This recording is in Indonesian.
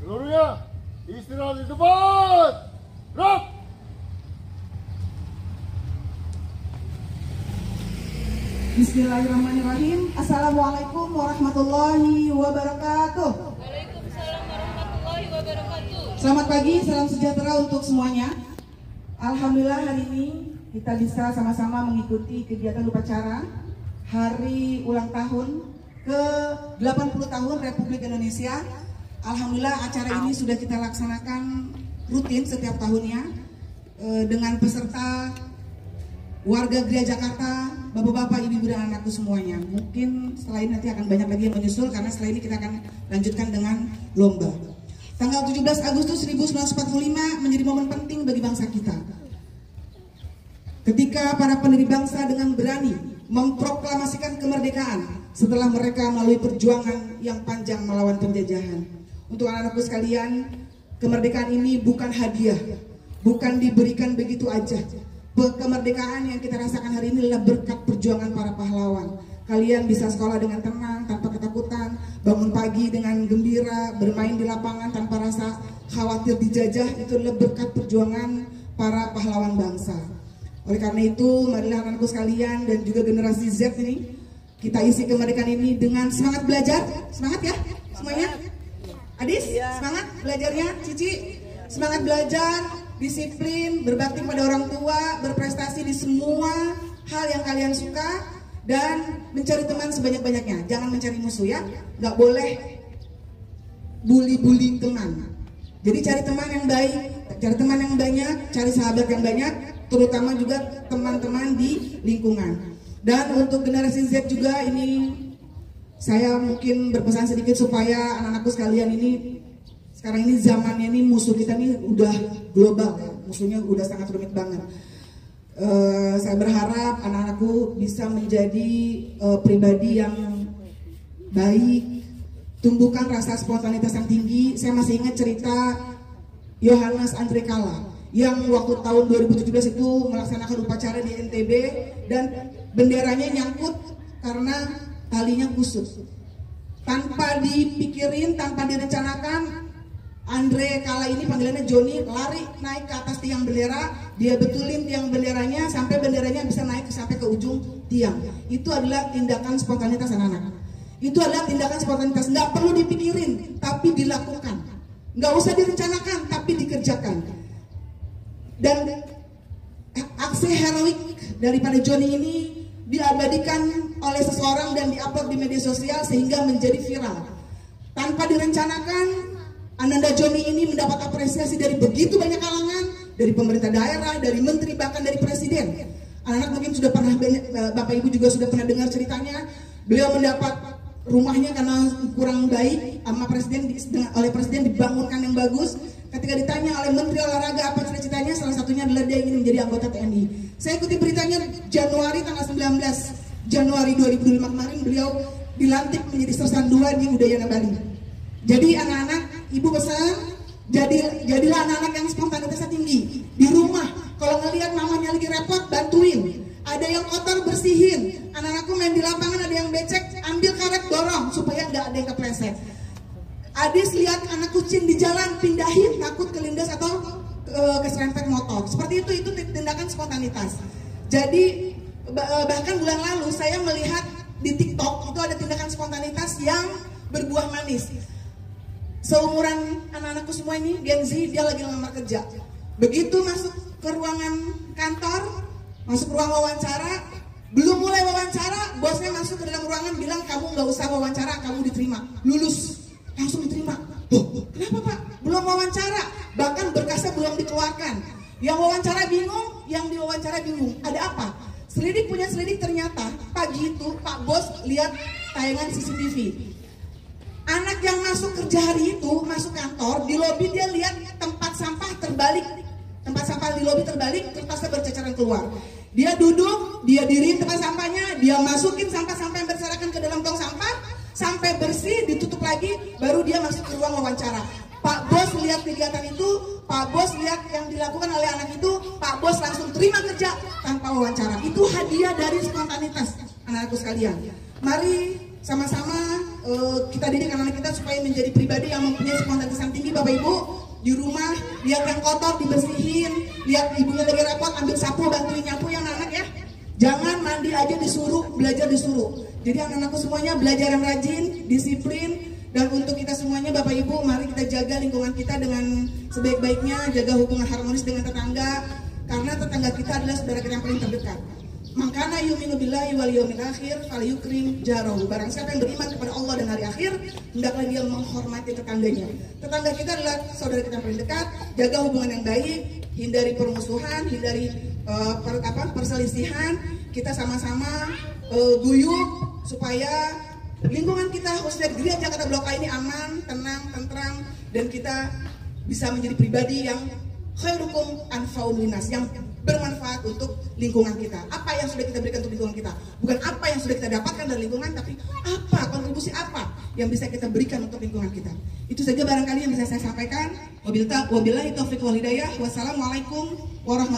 Seluruhnya istirahat di tempat. Gerak. Bismillahirrahmanirrahim. Assalamualaikum warahmatullahi wabarakatuh. Waalaikumsalam warahmatullahi wabarakatuh. Selamat pagi, salam sejahtera untuk semuanya. Alhamdulillah hari ini kita bisa sama-sama mengikuti kegiatan upacara hari ulang tahun ke 80 tahun Republik Indonesia. Alhamdulillah acara ini sudah kita laksanakan rutin setiap tahunnya dengan peserta warga Gereja Jakarta, bapak-bapak, ibu-ibu dan anakku semuanya. Mungkin setelah ini nanti akan banyak lagi yang menyusul karena setelah ini kita akan lanjutkan dengan lomba. Tanggal 17 Agustus 1945 menjadi momen penting bagi bangsa kita. Ketika para pendiri bangsa dengan berani memproklamasikan kemerdekaan setelah mereka melalui perjuangan yang panjang melawan penjajahan. Untuk anak-anakku sekalian, kemerdekaan ini bukan hadiah, bukan diberikan begitu aja. Kemerdekaan yang kita rasakan hari ini adalah berkat perjuangan para pahlawan. Kalian bisa sekolah dengan tenang, tanpa ketakutan, bangun pagi dengan gembira, bermain di lapangan tanpa rasa khawatir dijajah. Itu adalah berkat perjuangan para pahlawan bangsa. Oleh karena itu, marilah anak-anakku sekalian dan juga generasi Z ini, kita isi kemerdekaan ini dengan semangat belajar. Semangat ya semuanya. Adis, semangat belajarnya. Cici, semangat belajar, disiplin, berbakti pada orang tua, berprestasi di semua hal yang kalian suka, dan mencari teman sebanyak-banyaknya. Jangan mencari musuh ya, nggak boleh bully-bully teman. Jadi cari teman yang baik, cari teman yang banyak, cari sahabat yang banyak, terutama juga teman-teman di lingkungan. Dan untuk generasi Z juga ini saya mungkin berpesan sedikit supaya anak-anakku sekalian ini, sekarang ini zamannya ini musuh kita ini udah global ya, musuhnya udah sangat rumit banget. Saya berharap anak-anakku bisa menjadi pribadi yang baik, tumbuhkan rasa spontanitas yang tinggi. Saya masih ingat cerita Yohanes Andre Kala yang waktu tahun 2017 itu melaksanakan upacara di NTB dan benderanya nyangkut karena talinya kusut. Tanpa dipikirin, tanpa direncanakan, Andre Kala ini panggilannya Joni lari naik ke atas tiang bendera, dia betulin tiang benderanya sampai benderanya bisa naik sampai ke ujung tiang. Itu adalah tindakan spontanitas anak-anak. Itu adalah tindakan spontanitas, nggak perlu dipikirin, tapi dilakukan. Nggak usah direncanakan, tapi dikerjakan. Dan aksi heroik daripada Joni ini diabadikan oleh seseorang dan diupload di media sosial sehingga menjadi viral. Tanpa direncanakan, Ananda Joni ini mendapat apresiasi dari begitu banyak kalangan, dari pemerintah daerah, dari menteri, bahkan dari presiden. Anak-anak mungkin sudah pernah, Bapak Ibu juga sudah pernah dengar ceritanya. Beliau mendapat rumahnya karena kurang baik sama presiden, oleh presiden dibangunkan yang bagus. Ketika ditanya oleh Menteri Olahraga apa cita-citanya, salah satunya adalah dia ingin menjadi anggota TNI. Saya ikuti beritanya Januari, tanggal 19 Januari 2005 kemarin beliau dilantik menjadi sersan 2 di Udayana Bali. Jadi anak-anak, ibu pesan, jadilah anak-anak yang spontanitasnya tinggi. Di rumah, kalau ngelihat mamanya lagi repot, bantuin. Ada yang kotor, bersihin. Anak-anakku main di lapangan, ada yang becek, ambil karet, dorong supaya nggak ada yang kepleset. Adis lihat anak kucing di jalan, pindahin, takut kelindas atau keserempet motor. Seperti itu tindakan spontanitas. Jadi bahkan bulan lalu saya melihat di TikTok itu ada tindakan spontanitas yang berbuah manis. Seumuran anak-anakku semua ini, Gen Z, dia lagi ngelamar kerja. Begitu masuk ke ruangan kantor, masuk ruang wawancara, belum mulai wawancara, bosnya masuk ke dalam ruangan bilang, kamu nggak usah wawancara, kamu diterima, lulus. Langsung diterima. Loh, kenapa Pak? Belum wawancara, bahkan berkasnya belum dikeluarkan. Yang wawancara bingung, yang diwawancara bingung. Ada apa? Selidik punya selidik, ternyata pagi itu Pak Bos lihat tayangan CCTV. Anak yang masuk kerja hari itu, masuk kantor, di lobi dia lihat tempat sampah terbalik. Tempat sampah di lobi terbalik, kertasnya berceceran keluar. Dia duduk, dia diriin tempat sampahnya, dia masukin sampah-sampah yang berserakan ke dalam tong sampah, sampai bersih, ditutup lagi, baru dia masuk ke ruang wawancara. Pak Bos lihat kegiatan itu, Pak Bos lihat yang dilakukan oleh anak itu, Pak Bos langsung terima kerja tanpa wawancara. Itu hadiah dari spontanitas anak-anakku sekalian. Mari sama-sama kita didik anak-anak kita supaya menjadi pribadi yang mempunyai spontanitas tinggi. Bapak Ibu di rumah lihat yang kotor dibersihin, lihat ibunya lagi repot ambil sapu bantuin nyapu yang anak ya. Jangan mandi aja disuruh, belajar disuruh. Jadi anak-anakku semuanya belajar yang rajin, disiplin. Dan untuk kita semuanya Bapak Ibu, mari kita jaga lingkungan kita dengan sebaik-baiknya, jaga hubungan harmonis dengan tetangga, karena tetangga kita adalah saudara kita yang paling terdekat. Makana yu'minu billahi wal yawmil akhir falyukrim jarahu. Barang siapa yang beriman kepada Allah dan hari akhir, hendaklah dia menghormati tetangganya. Tetangga kita adalah saudara kita yang paling dekat. Jaga hubungan yang baik, hindari permusuhan, hindari perselisihan. Kita sama-sama guyup supaya lingkungan kita khususnya gereja Jakarta Blok A ini aman, tenang, tentram, dan kita bisa menjadi pribadi yang khairukum anfa'um linnas, yang bermanfaat untuk lingkungan kita. Apa yang sudah kita berikan untuk lingkungan kita, bukan apa yang sudah kita dapatkan dari lingkungan, tapi apa, kontribusi apa yang bisa kita berikan untuk lingkungan kita. Itu saja barangkali yang bisa saya sampaikan. Wabillahi taufiq wal hidayah. Wassalamualaikum warahmatullahi wabarakatuh.